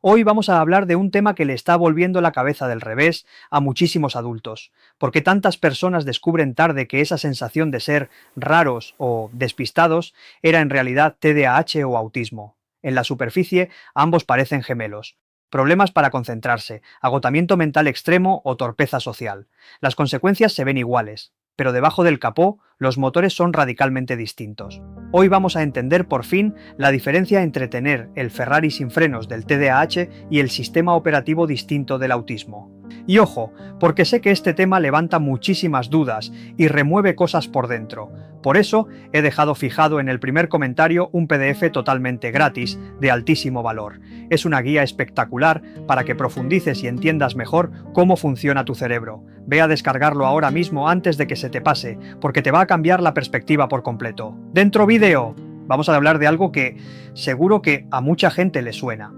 Hoy vamos a hablar de un tema que le está volviendo la cabeza del revés a muchísimos adultos. ¿Por qué tantas personas descubren tarde que esa sensación de ser raros o despistados era en realidad TDAH o autismo? En la superficie, ambos parecen gemelos. Problemas para concentrarse, agotamiento mental extremo o torpeza social. Las consecuencias se ven iguales, pero debajo del capó los motores son radicalmente distintos. Hoy vamos a entender por fin la diferencia entre tener el Ferrari sin frenos del TDAH y el sistema operativo distinto del autismo. Y ojo, porque sé que este tema levanta muchísimas dudas y remueve cosas por dentro. Por eso he dejado fijado en el primer comentario un PDF totalmente gratis, de altísimo valor. Es una guía espectacular para que profundices y entiendas mejor cómo funciona tu cerebro. Ve a descargarlo ahora mismo antes de que se te pase, porque te va a cambiar la perspectiva por completo. ¡Dentro vídeo! Vamos a hablar de algo que seguro que a mucha gente le suena.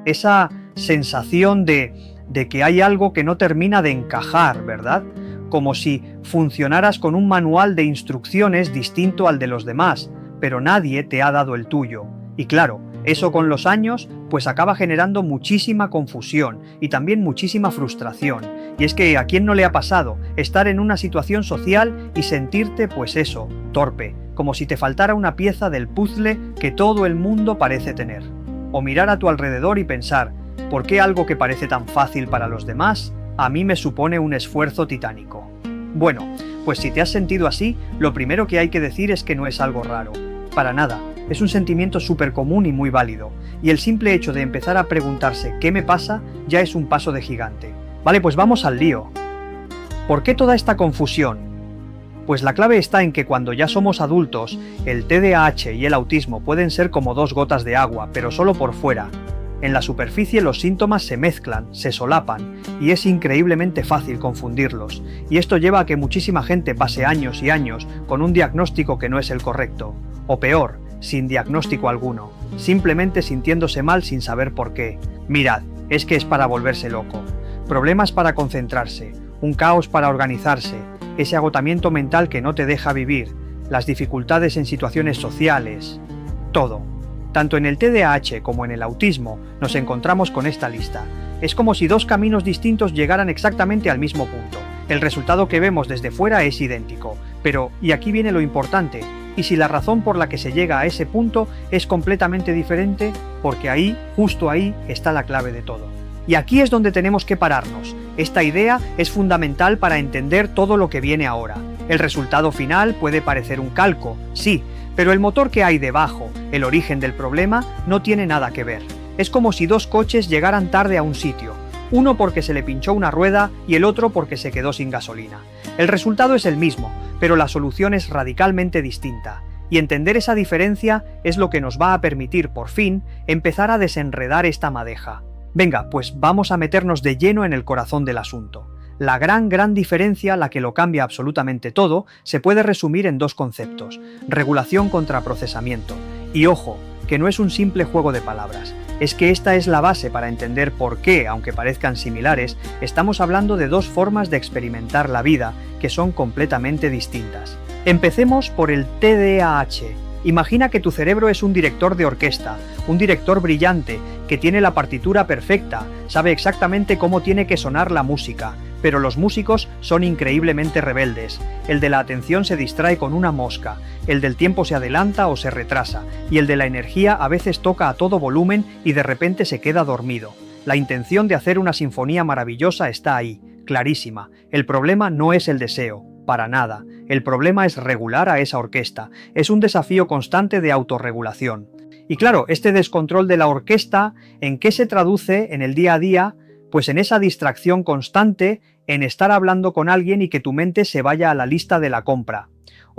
Esa sensación de que hay algo que no termina de encajar, ¿verdad? Como si funcionaras con un manual de instrucciones distinto al de los demás, pero nadie te ha dado el tuyo. Y claro, eso con los años pues acaba generando muchísima confusión y también muchísima frustración. Y es que ¿a quién no le ha pasado estar en una situación social y sentirte pues eso, torpe, como si te faltara una pieza del puzzle que todo el mundo parece tener? O mirar a tu alrededor y pensar, ¿por qué algo que parece tan fácil para los demás, a mí me supone un esfuerzo titánico? Bueno, pues si te has sentido así, lo primero que hay que decir es que no es algo raro. Para nada, es un sentimiento súper común y muy válido, y el simple hecho de empezar a preguntarse ¿qué me pasa? Ya es un paso de gigante. Vale, pues vamos al lío. ¿Por qué toda esta confusión? Pues la clave está en que cuando ya somos adultos, el TDAH y el autismo pueden ser como dos gotas de agua, pero solo por fuera. En la superficie los síntomas se mezclan, se solapan, y es increíblemente fácil confundirlos, y esto lleva a que muchísima gente pase años y años con un diagnóstico que no es el correcto, o peor, sin diagnóstico alguno, simplemente sintiéndose mal sin saber por qué. Mirad, es que es para volverse loco. Problemas para concentrarse, un caos para organizarse, ese agotamiento mental que no te deja vivir, las dificultades en situaciones sociales, todo. Tanto en el TDAH como en el autismo nos encontramos con esta lista. Es como si dos caminos distintos llegaran exactamente al mismo punto. El resultado que vemos desde fuera es idéntico, pero, y aquí viene lo importante, y si la razón por la que se llega a ese punto es completamente diferente, porque ahí, justo ahí, está la clave de todo. Y aquí es donde tenemos que pararnos. Esta idea es fundamental para entender todo lo que viene ahora. El resultado final puede parecer un calco, sí, pero el motor que hay debajo, el origen del problema, no tiene nada que ver. Es como si dos coches llegaran tarde a un sitio, uno porque se le pinchó una rueda y el otro porque se quedó sin gasolina. El resultado es el mismo, pero la solución es radicalmente distinta. Y entender esa diferencia es lo que nos va a permitir, por fin, empezar a desenredar esta madeja. Venga, pues vamos a meternos de lleno en el corazón del asunto. La gran diferencia, la que lo cambia absolutamente todo, se puede resumir en dos conceptos: regulación contra procesamiento. Y ojo, que no es un simple juego de palabras, es que esta es la base para entender por qué, aunque parezcan similares, estamos hablando de dos formas de experimentar la vida que son completamente distintas. Empecemos por el TDAH. Imagina que tu cerebro es un director de orquesta, un director brillante, que tiene la partitura perfecta, sabe exactamente cómo tiene que sonar la música, pero los músicos son increíblemente rebeldes. El de la atención se distrae con una mosca, el del tiempo se adelanta o se retrasa, y el de la energía a veces toca a todo volumen y de repente se queda dormido. La intención de hacer una sinfonía maravillosa está ahí, clarísima. El problema no es el deseo, para nada. El problema es regular a esa orquesta. Es un desafío constante de autorregulación. Y claro, este descontrol de la orquesta, ¿en qué se traduce en el día a día? Pues en esa distracción constante, en estar hablando con alguien y que tu mente se vaya a la lista de la compra.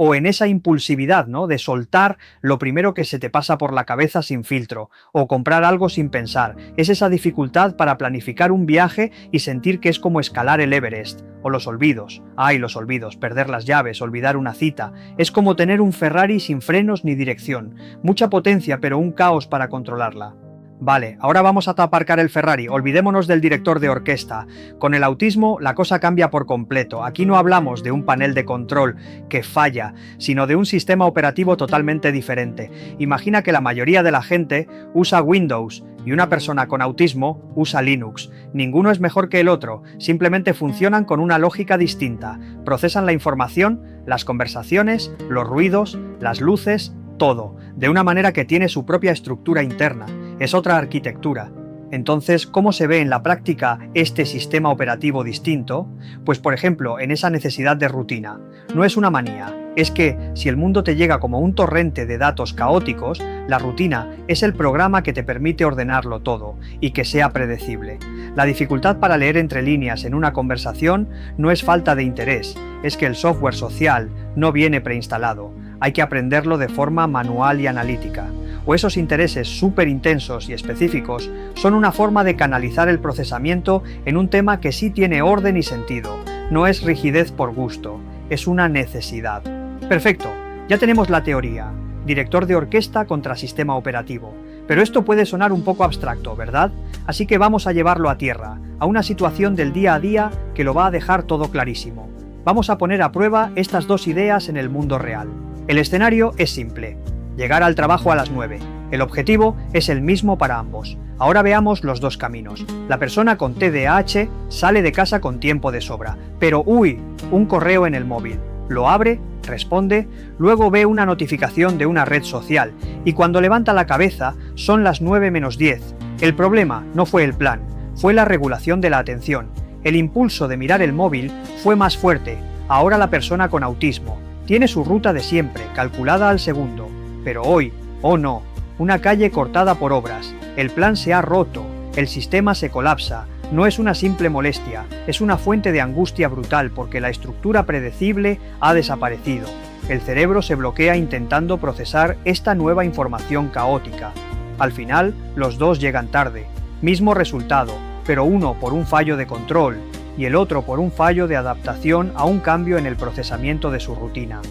O en esa impulsividad, ¿no?, de soltar lo primero que se te pasa por la cabeza sin filtro, o comprar algo sin pensar. Es esa dificultad para planificar un viaje y sentir que es como escalar el Everest. O los olvidos. Ay, los olvidos, perder las llaves, olvidar una cita. Es como tener un Ferrari sin frenos ni dirección. Mucha potencia, pero un caos para controlarla. Vale, ahora vamos a aparcar el Ferrari, olvidémonos del director de orquesta. Con el autismo la cosa cambia por completo. Aquí no hablamos de un panel de control que falla, sino de un sistema operativo totalmente diferente. Imagina que la mayoría de la gente usa Windows, y una persona con autismo usa Linux. Ninguno es mejor que el otro, simplemente funcionan con una lógica distinta, procesan la información, las conversaciones, los ruidos, las luces, todo, de una manera que tiene su propia estructura interna, es otra arquitectura. Entonces, ¿cómo se ve en la práctica este sistema operativo distinto? Pues por ejemplo, en esa necesidad de rutina. No es una manía, es que si el mundo te llega como un torrente de datos caóticos, la rutina es el programa que te permite ordenarlo todo y que sea predecible. La dificultad para leer entre líneas en una conversación no es falta de interés, es que el software social no viene preinstalado, hay que aprenderlo de forma manual y analítica. O esos intereses súper intensos y específicos son una forma de canalizar el procesamiento en un tema que sí tiene orden y sentido, no es rigidez por gusto, es una necesidad. Perfecto, ya tenemos la teoría, director de orquesta contra sistema operativo, pero esto puede sonar un poco abstracto, ¿verdad? Así que vamos a llevarlo a tierra, a una situación del día a día que lo va a dejar todo clarísimo. Vamos a poner a prueba estas dos ideas en el mundo real. El escenario es simple. Llegar al trabajo a las 9. El objetivo es el mismo para ambos. Ahora veamos los dos caminos. La persona con TDAH sale de casa con tiempo de sobra, pero ¡uy! Un correo en el móvil. Lo abre, responde, luego ve una notificación de una red social y cuando levanta la cabeza son las 9 menos 10. El problema no fue el plan, fue la regulación de la atención. El impulso de mirar el móvil fue más fuerte. Ahora la persona con autismo tiene su ruta de siempre, calculada al segundo. Pero hoy, oh no, una calle cortada por obras, el plan se ha roto, el sistema se colapsa, no es una simple molestia, es una fuente de angustia brutal porque la estructura predecible ha desaparecido. El cerebro se bloquea intentando procesar esta nueva información caótica. Al final, los dos llegan tarde, mismo resultado, pero uno por un fallo de control y el otro por un fallo de adaptación a un cambio en el procesamiento de su rutina.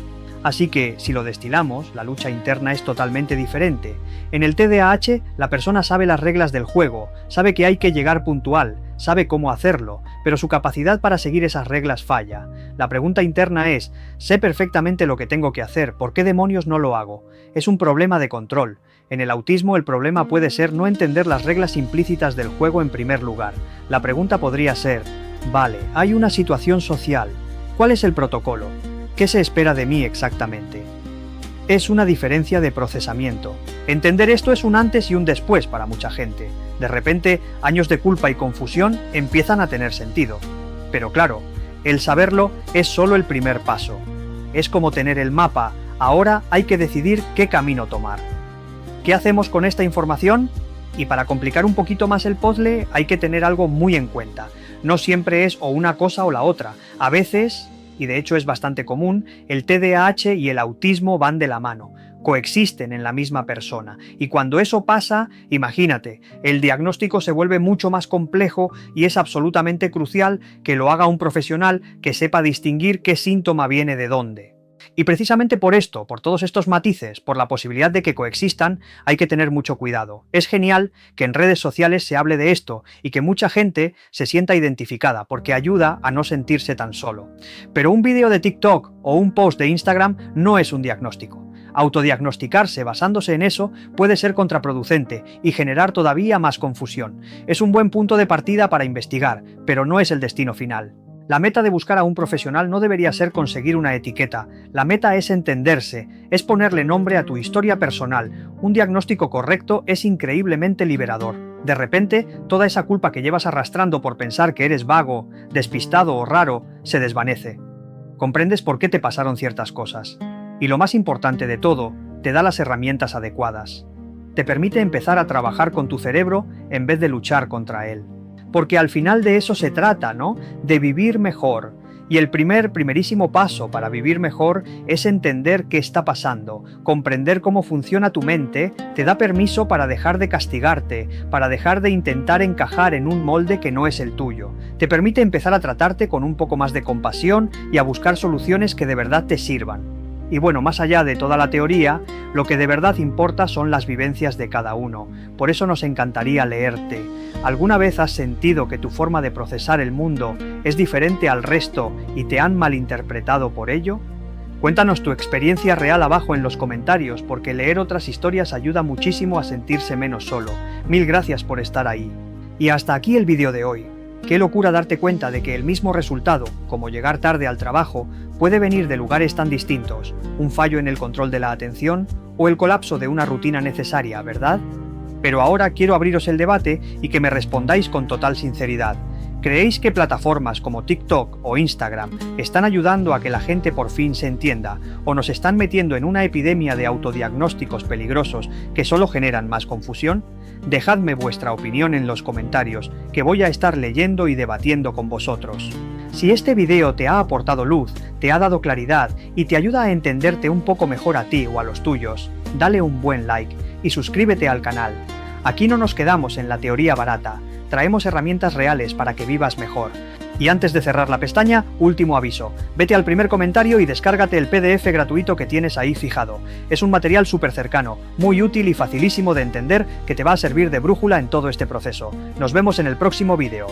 Así que, si lo destilamos, la lucha interna es totalmente diferente. En el TDAH, la persona sabe las reglas del juego, sabe que hay que llegar puntual, sabe cómo hacerlo, pero su capacidad para seguir esas reglas falla. La pregunta interna es, sé perfectamente lo que tengo que hacer, ¿por qué demonios no lo hago? Es un problema de control. En el autismo el problema puede ser no entender las reglas implícitas del juego en primer lugar. La pregunta podría ser, vale, hay una situación social, ¿cuál es el protocolo? ¿Qué se espera de mí exactamente? Es una diferencia de procesamiento. Entender esto es un antes y un después para mucha gente. De repente, años de culpa y confusión empiezan a tener sentido. Pero claro, el saberlo es solo el primer paso. Es como tener el mapa, ahora hay que decidir qué camino tomar. ¿Qué hacemos con esta información? Y para complicar un poquito más el puzzle, hay que tener algo muy en cuenta. No siempre es o una cosa o la otra. A veces, y de hecho es bastante común, el TDAH y el autismo van de la mano, coexisten en la misma persona, y cuando eso pasa, imagínate, el diagnóstico se vuelve mucho más complejo y es absolutamente crucial que lo haga un profesional que sepa distinguir qué síntoma viene de dónde. Y precisamente por esto, por todos estos matices, por la posibilidad de que coexistan, hay que tener mucho cuidado. Es genial que en redes sociales se hable de esto y que mucha gente se sienta identificada, porque ayuda a no sentirse tan solo. Pero un vídeo de TikTok o un post de Instagram no es un diagnóstico. Autodiagnosticarse basándose en eso puede ser contraproducente y generar todavía más confusión. Es un buen punto de partida para investigar, pero no es el destino final. La meta de buscar a un profesional no debería ser conseguir una etiqueta, la meta es entenderse, es ponerle nombre a tu historia personal. Un diagnóstico correcto es increíblemente liberador. De repente, toda esa culpa que llevas arrastrando por pensar que eres vago, despistado o raro, se desvanece. Comprendes por qué te pasaron ciertas cosas. Y lo más importante de todo, te da las herramientas adecuadas. Te permite empezar a trabajar con tu cerebro en vez de luchar contra él. Porque al final de eso se trata, ¿no? De vivir mejor. Y el primerísimo paso para vivir mejor es entender qué está pasando, comprender cómo funciona tu mente, te da permiso para dejar de castigarte, para dejar de intentar encajar en un molde que no es el tuyo. Te permite empezar a tratarte con un poco más de compasión y a buscar soluciones que de verdad te sirvan. Y bueno, más allá de toda la teoría, lo que de verdad importa son las vivencias de cada uno. Por eso nos encantaría leerte. ¿Alguna vez has sentido que tu forma de procesar el mundo es diferente al resto y te han malinterpretado por ello? Cuéntanos tu experiencia real abajo en los comentarios, porque leer otras historias ayuda muchísimo a sentirse menos solo. Mil gracias por estar ahí. Y hasta aquí el vídeo de hoy. Qué locura darte cuenta de que el mismo resultado, como llegar tarde al trabajo, puede venir de lugares tan distintos, un fallo en el control de la atención o el colapso de una rutina necesaria, ¿verdad? Pero ahora quiero abriros el debate y que me respondáis con total sinceridad. ¿Creéis que plataformas como TikTok o Instagram están ayudando a que la gente por fin se entienda o nos están metiendo en una epidemia de autodiagnósticos peligrosos que solo generan más confusión? Dejadme vuestra opinión en los comentarios, que voy a estar leyendo y debatiendo con vosotros. Si este video te ha aportado luz, te ha dado claridad y te ayuda a entenderte un poco mejor a ti o a los tuyos, dale un buen like y suscríbete al canal. Aquí no nos quedamos en la teoría barata, traemos herramientas reales para que vivas mejor. Y antes de cerrar la pestaña, último aviso. Vete al primer comentario y descárgate el PDF gratuito que tienes ahí fijado. Es un material súper cercano, muy útil y facilísimo de entender que te va a servir de brújula en todo este proceso. Nos vemos en el próximo vídeo.